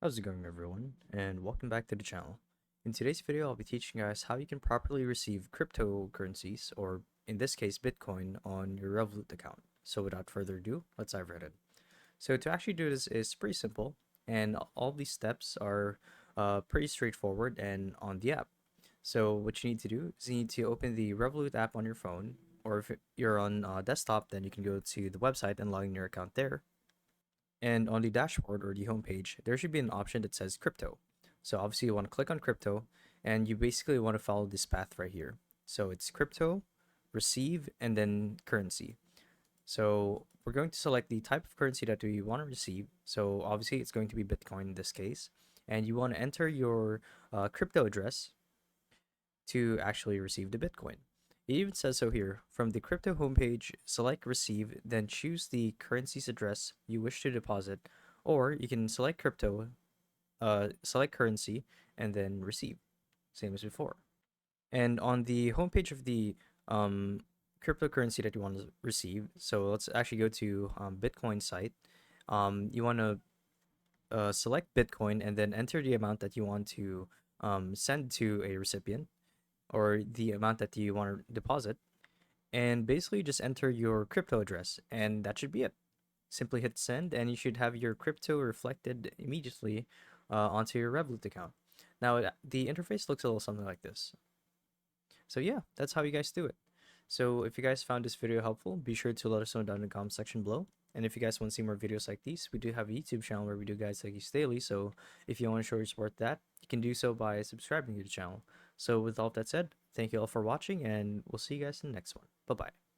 How's it going, everyone, and welcome back to the channel. In today's video, I'll be teaching you guys how you can properly receive cryptocurrencies, or in this case Bitcoin, on your Revolut account. So without further ado, let's dive right in. So to actually do this is pretty simple, and all these steps are pretty straightforward and on the app. So what you need to do is you need to open the Revolut app on your phone, or if you're on desktop, then you can go to the website and log in your account there. And on the dashboard or the homepage, there should be an option that says crypto. So obviously you want to click on crypto and you basically want to follow this path right here. So it's crypto, receive, and then currency. So we're going to select the type of currency that we want to receive. So obviously it's going to be Bitcoin in this case. And you want to enter your crypto address to actually receive the Bitcoin. It even says so here. From the crypto homepage, select receive, then choose the currency's address you wish to deposit, or you can select select currency, and then receive, same as before. And on the homepage of the cryptocurrency that you want to receive, so let's actually go to Bitcoin site. You want to select Bitcoin and then enter the amount that you want to send to a recipient or the amount that you want to deposit, and basically just enter your crypto address, and that should be it. Simply hit send, and you should have your crypto reflected immediately onto your Revolut account. Now, the interface looks a little something like this. So yeah, that's how you guys do it. So if you guys found this video helpful, be sure to let us know down in the comment section below. And if you guys want to see more videos like these, we do have a YouTube channel where we do guides like these daily. So if you want to show your support that, you can do so by subscribing to the channel. So with all that said, thank you all for watching, and we'll see you guys in the next one. Bye bye.